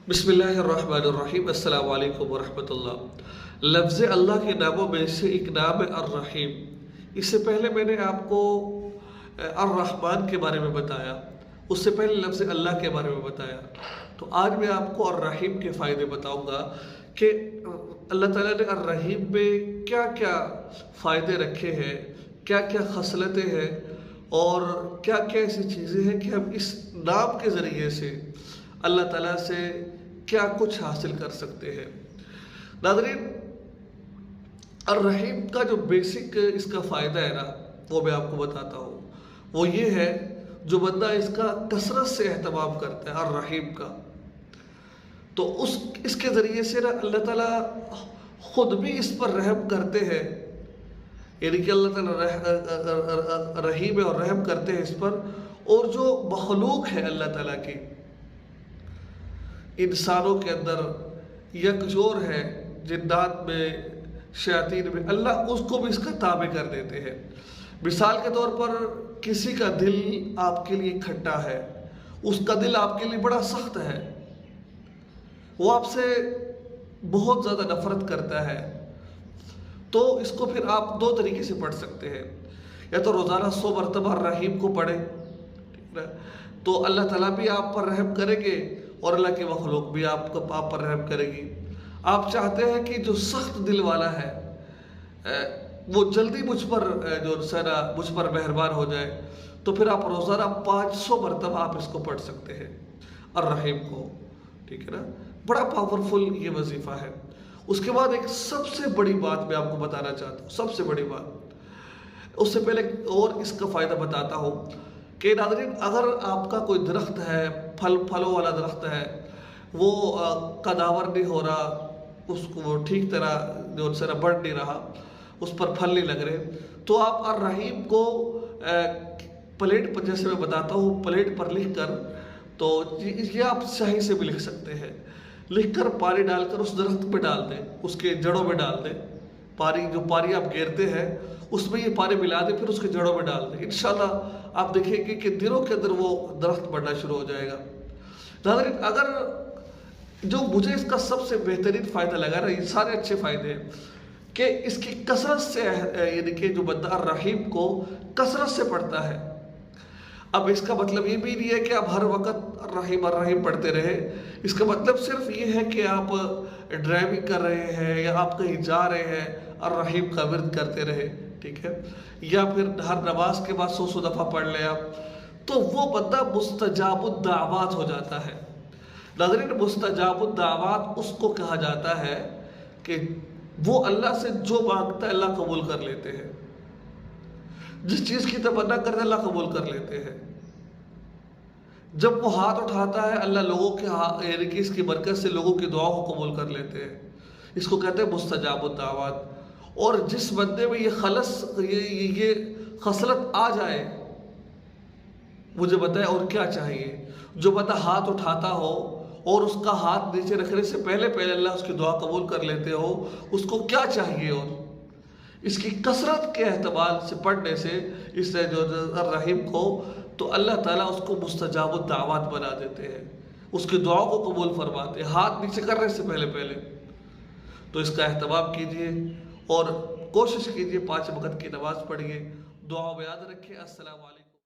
बिस्मिल्लाहिर्रहमानिर्रहीम। अस्सलाम वालेकुम वरहमतुल्लाह। लफ्ज़ अल्लाह के नामों में से एक नाम है अर्रहीम। इससे पहले मैंने आपको अर्रहमान के बारे में बताया, उससे पहले लफ्ज़ अल्लाह के बारे में बताया। तो आज मैं आपको अर्रहीम के फ़ायदे बताऊंगा कि अल्लाह ताला ने अर्रहीम में क्या क्या फ़ायदे रखे हैं, क्या क्या खसलतें हैं और क्या क्या ऐसी चीज़ें हैं कि हम इस नाम के ज़रिए से अल्लाह ताला से क्या कुछ हासिल कर सकते हैं। नाज़रीन, अर्रहीम का जो बेसिक इसका फ़ायदा है ना, वो मैं आपको बताता हूँ। वो ये है, जो बंदा इसका कसरत से एहतमाम करता है अर्रहीम का, तो इसके ज़रिए से ना अल्लाह ताला ख़ुद भी इस पर रहम करते हैं। यानी कि अल्लाह ताला रहीम है और रहम करते हैं इस पर। और जो मखलूक है अल्लाह ताला की, इंसानों के अंदर या कुछ और है, जिन्नात में, शयातीन में, अल्लाह उसको भी इसका ताबे कर देते हैं। मिसाल के तौर पर किसी का दिल आपके लिए खट्टा है, उसका दिल आपके लिए बड़ा सख्त है, वो आपसे बहुत ज़्यादा नफरत करता है, तो इसको फिर आप दो तरीके से पढ़ सकते हैं। या तो रोज़ाना 100 मरतबा रहीम को पढ़ें, तो अल्लाह ताला भी आप पर रहम करेंगे और अल्लाह के मखलूक भी आप पर रहम करेगी। आप चाहते हैं कि जो सख्त दिल वाला है वो जल्दी मुझ पर मेहरबान हो जाए, तो फिर आप रोज़ाना 500 मरतबा आप इसको पढ़ सकते हैं अर्रहीम को। ठीक है ना, बड़ा पावरफुल ये वजीफ़ा है। उसके बाद एक सबसे बड़ी बात मैं आपको बताना चाहता हूँ, सबसे बड़ी बात। उससे पहले और इसका फ़ायदा बताता हूँ कि नाज़रीन, अगर आपका कोई दरख्त है, फलों वाला दरख्त है, वो कदावर नहीं हो रहा, उसको वो ठीक तरह जो सरा बढ़ नहीं रहा, उस पर फल नहीं लग रहे, तो आप अर्रहीम को प्लेट पर, जैसे मैं बताता हूँ, प्लेट पर लिख कर, तो ये आप स्याही से भी लिख सकते हैं, लिख कर पानी डालकर उस दरख्त पे डाल दें, उसके जड़ों में डाल दें। जो पानी आप घेरते हैं उसमें ये पानी मिला दें, फिर उसके जड़ों में डाल दें। इंशाल्लाह आप देखेंगे कि दिनों के अंदर वो दरख्त बढ़ना शुरू हो जाएगा। नाज़रीन, अगर जो मुझे इसका सबसे बेहतरीन फ़ायदा लगा ना, ये सारे अच्छे फ़ायदे हैं कि इसकी कसरत से, यानी कि जो बंदा अर्रहीम को कसरत से पढ़ता है। अब इसका मतलब ये भी नहीं है कि आप हर वक्त अर्रहीम पढ़ते रहे। इसका मतलब सिर्फ ये है कि आप ड्राइविंग कर रहे हैं या आप कहीं जा रहे हैं, अर्रहीम का विर्द करते रहे, ठीक है, या फिर हर नमाज के बाद 100 दफ़ा पढ़ ले आप, तो वो बंदा मुस्तजाबुद्दावात हो जाता है। नाज़रीन, मुस्तजाबुद्दावात उसको कहा जाता है कि वो अल्लाह से जो मांगता है अल्लाह कबूल कर लेते हैं। जिस चीज़ की तमन्ना करते हैं अल्लाह कबूल कर लेते हैं। जब वो हाथ उठाता है, अल्लाह लोगों के यानी कि इसकी बरकत से लोगों की दुआओं को कबूल कर लेते हैं। इसको कहते हैं मुस्तजाबुद्दावात। और जिस बंदे में ये खसलत आ जाए, मुझे बताए और क्या चाहिए। जो बंदा हाथ उठाता हो और उसका हाथ नीचे रखने से पहले पहले अल्लाह उसकी दुआ कबूल कर लेते हो, उसको क्या चाहिए। और इसकी कसरत के एहतमाल से पढ़ने से इस जो अर्रहीम को, तो अल्लाह ताला उसको मुस्तजाबुद्दावात बना देते हैं, उसकी दुआओं को कबूल फरमाते हैं, हाथ नीचे करने से पहले पहले। तो इसका एहतमाम कीजिए और कोशिश कीजिए 5 वक्त की नमाज़ पढ़िए, दुआ में याद रखिए। अस्सलाम वालेकुम।